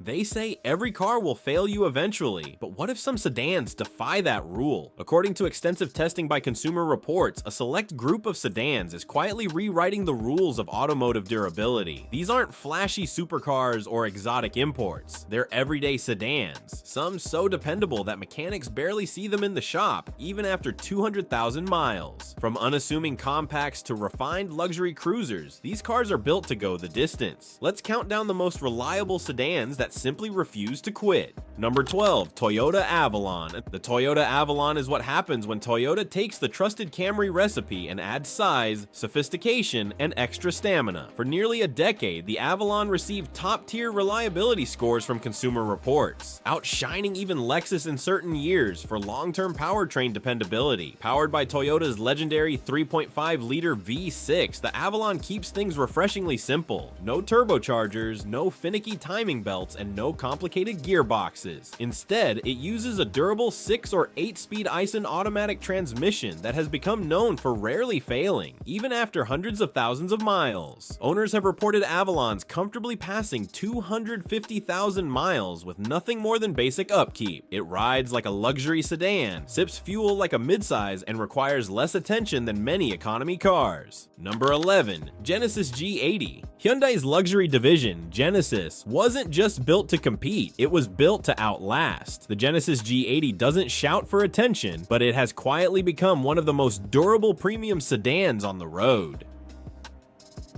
They say every car will fail you eventually, but what if some sedans defy that rule? According to extensive testing by Consumer Reports, a select group of sedans is quietly rewriting the rules of automotive durability. These aren't flashy supercars or exotic imports. They're everyday sedans, some so dependable that mechanics barely see them in the shop, even after 200,000 miles. From unassuming compacts to refined luxury cruisers, these cars are built to go the distance. Let's count down the most reliable sedans that simply refuse to quit. Number 12, Toyota Avalon. The Toyota Avalon is what happens when Toyota takes the trusted Camry recipe and adds size, sophistication, and extra stamina. For nearly a decade, the Avalon received top-tier reliability scores from Consumer Reports, outshining even Lexus in certain years for long-term powertrain dependability. Powered by Toyota's legendary 3.5-liter V6, the Avalon keeps things refreshingly simple. No turbochargers, no finicky timing belts, and no complicated gearboxes. Instead, it uses a durable 6 or 8-speed Aisin automatic transmission that has become known for rarely failing, even after hundreds of thousands of miles. Owners have reported Avalons comfortably passing 250,000 miles with nothing more than basic upkeep. It rides like a luxury sedan, sips fuel like a midsize, and requires less attention than many economy cars. Number 11, Genesis G80. Hyundai's luxury division, Genesis, wasn't just built to compete, it was built to outlast. The Genesis G80 doesn't shout for attention, but it has quietly become one of the most durable premium sedans on the road.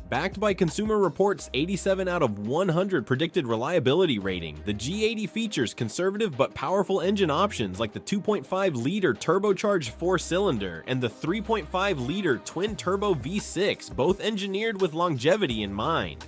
Backed by Consumer Reports' 87 out of 100 predicted reliability rating, the G80 features conservative but powerful engine options like the 2.5-liter turbocharged 4-cylinder and the 3.5-liter twin-turbo V6, both engineered with longevity in mind.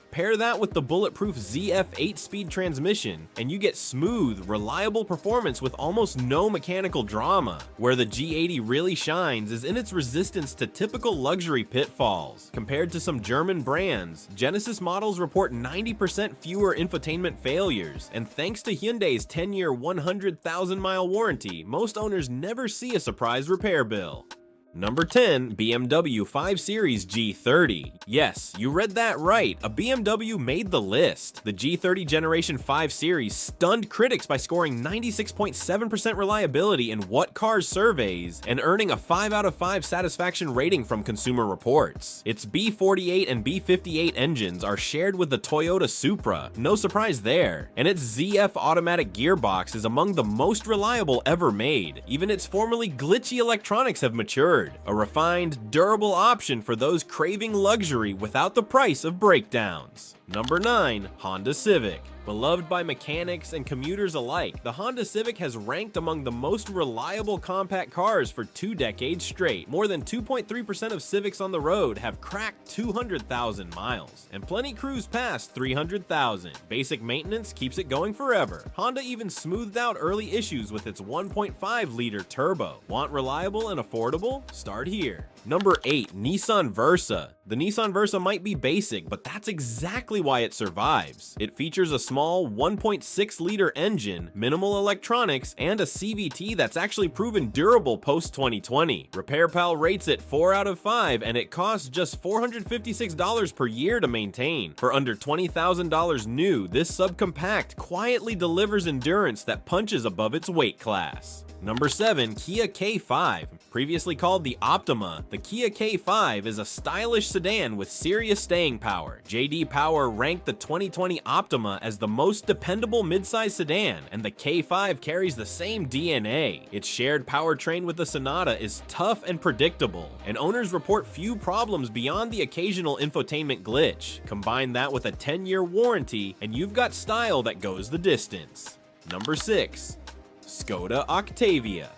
Pair that with the bulletproof ZF 8-speed transmission, and you get smooth, reliable performance with almost no mechanical drama. Where the G80 really shines is in its resistance to typical luxury pitfalls. Compared to some German brands, Genesis models report 90% fewer infotainment failures, and thanks to Hyundai's 10-year 100,000-mile warranty, most owners never see a surprise repair bill. Number 10, BMW 5 Series G30. Yes, you read that right, a BMW made the list. The G30 Generation 5 Series stunned critics by scoring 96.7% reliability in What Cars surveys and earning a 5 out of 5 satisfaction rating from Consumer Reports. Its B48 and B58 engines are shared with the Toyota Supra, no surprise there, and its ZF automatic gearbox is among the most reliable ever made. Even its formerly glitchy electronics have matured. A refined, durable option for those craving luxury without the price of breakdowns. Number 9, Honda Civic. Beloved by mechanics and commuters alike, the Honda Civic has ranked among the most reliable compact cars for 2 decades straight. More than 2.3% of Civics on the road have cracked 200,000 miles, and plenty cruise past 300,000. Basic maintenance keeps it going forever. Honda even smoothed out early issues with its 1.5-liter turbo. Want reliable and affordable? Start here. Number 8, Nissan Versa. The Nissan Versa might be basic, but that's exactly why it survives. It features a small 1.6-liter engine, minimal electronics, and a CVT that's actually proven durable post-2020. RepairPal rates it 4 out of 5, and it costs just $456 per year to maintain. For under $20,000 new, this subcompact quietly delivers endurance that punches above its weight class. Number 7, Kia K5. Previously called the Optima, the Kia K5 is a stylish sedan with serious staying power. J.D. Power ranked the 2020 Optima as the most dependable midsize sedan, and the K5 carries the same DNA. Its shared powertrain with the Sonata is tough and predictable, and owners report few problems beyond the occasional infotainment glitch. Combine that with a 10-year warranty, and you've got style that goes the distance. Number 6, Skoda Octavia.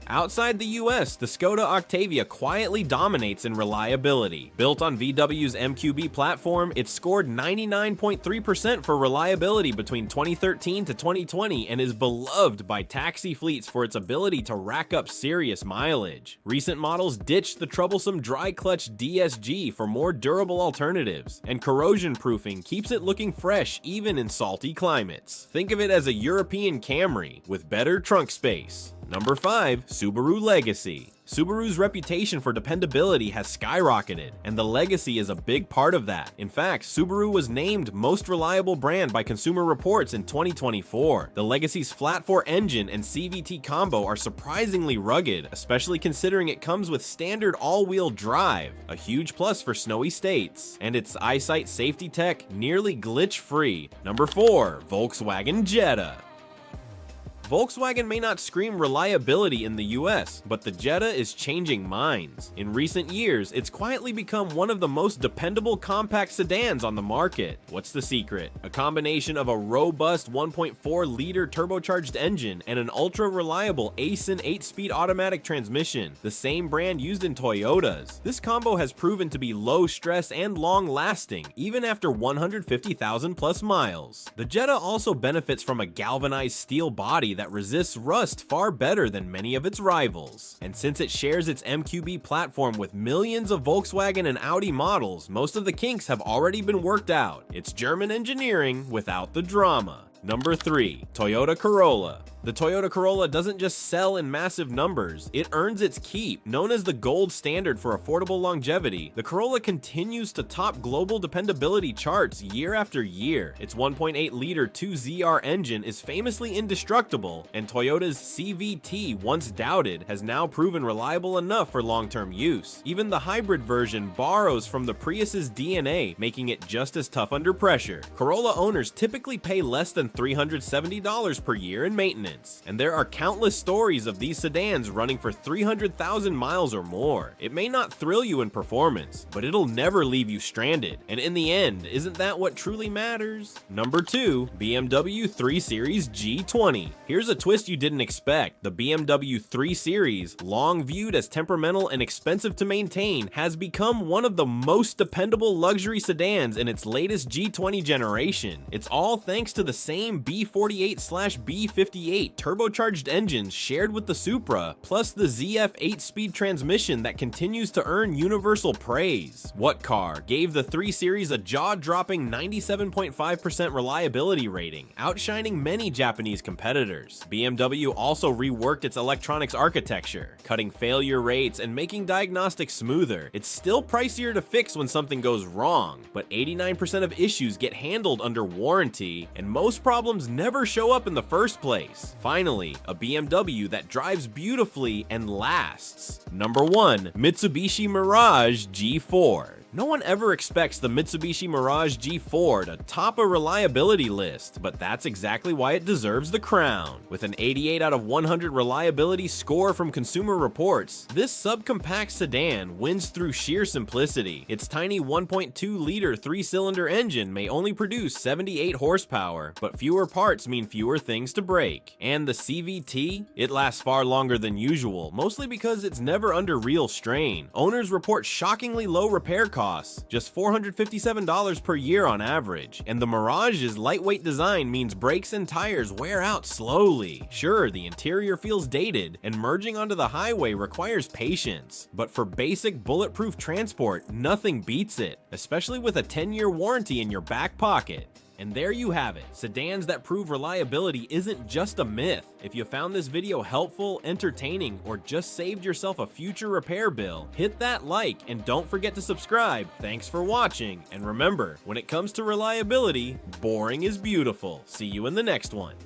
Outside the US, the Skoda Octavia quietly dominates in reliability. Built on VW's MQB platform, it scored 99.3% for reliability between 2013 to 2020 and is beloved by taxi fleets for its ability to rack up serious mileage. Recent models ditched the troublesome dry clutch DSG for more durable alternatives, and corrosion proofing keeps it looking fresh even in salty climates. Think of it as a European Camry with better trunk space. Number 5. Subaru Legacy. Subaru's reputation for dependability has skyrocketed, and the Legacy is a big part of that. In fact, Subaru was named most reliable brand by Consumer Reports in 2024. The Legacy's flat-4 engine and CVT combo are surprisingly rugged, especially considering it comes with standard all-wheel drive, a huge plus for snowy states, and its eyesight safety tech nearly glitch-free. Number 4. Volkswagen Jetta. Volkswagen may not scream reliability in the US, but the Jetta is changing minds. In recent years, it's quietly become one of the most dependable compact sedans on the market. What's the secret? A combination of a robust 1.4-liter turbocharged engine and an ultra-reliable ASIN 8-speed automatic transmission, the same brand used in Toyotas. This combo has proven to be low-stress and long-lasting, even after 150,000 plus miles. The Jetta also benefits from a galvanized steel body that resists rust far better than many of its rivals. And since it shares its MQB platform with millions of Volkswagen and Audi models, most of the kinks have already been worked out. It's German engineering without the drama. Number 3. Toyota Corolla. The Toyota Corolla doesn't just sell in massive numbers, it earns its keep. Known as the gold standard for affordable longevity, the Corolla continues to top global dependability charts year after year. Its 1.8-liter 2ZR engine is famously indestructible, and Toyota's CVT, once doubted, has now proven reliable enough for long-term use. Even the hybrid version borrows from the Prius's DNA, making it just as tough under pressure. Corolla owners typically pay less than $370 per year in maintenance. And there are countless stories of these sedans running for 300,000 miles or more. It may not thrill you in performance, but it'll never leave you stranded. And in the end, isn't that what truly matters? Number 2. BMW 3 Series G20. Here's a twist you didn't expect. The BMW 3 Series, long viewed as temperamental and expensive to maintain, has become one of the most dependable luxury sedans in its latest G20 generation. It's all thanks to the same B48/B58 turbocharged engines shared with the Supra, plus the ZF 8-speed transmission that continues to earn universal praise. What car gave the 3 Series a jaw-dropping 97.5% reliability rating, outshining many Japanese competitors? BMW also reworked its electronics architecture, cutting failure rates and making diagnostics smoother. It's still pricier to fix when something goes wrong, but 89% of issues get handled under warranty, and most problems never show up in the first place. Finally, a BMW that drives beautifully and lasts. Number 1. Mitsubishi Mirage G4. No one ever expects the Mitsubishi Mirage G4 to top a reliability list, but that's exactly why it deserves the crown. With an 88 out of 100 reliability score from Consumer Reports, this subcompact sedan wins through sheer simplicity. Its tiny 1.2-liter 3-cylinder engine may only produce 78 horsepower, but fewer parts mean fewer things to break. And the CVT? It lasts far longer than usual, mostly because it's never under real strain. Owners report shockingly low repair costs, just $457 per year on average, and the Mirage's lightweight design means brakes and tires wear out slowly. Sure, the interior feels dated, and merging onto the highway requires patience, but for basic bulletproof transport, nothing beats it, especially with a 10-year warranty in your back pocket. And there you have it. Sedans that prove reliability isn't just a myth. If you found this video helpful, entertaining, or just saved yourself a future repair bill, hit that like and don't forget to subscribe. Thanks for watching, and remember, when it comes to reliability, boring is beautiful. See you in the next one.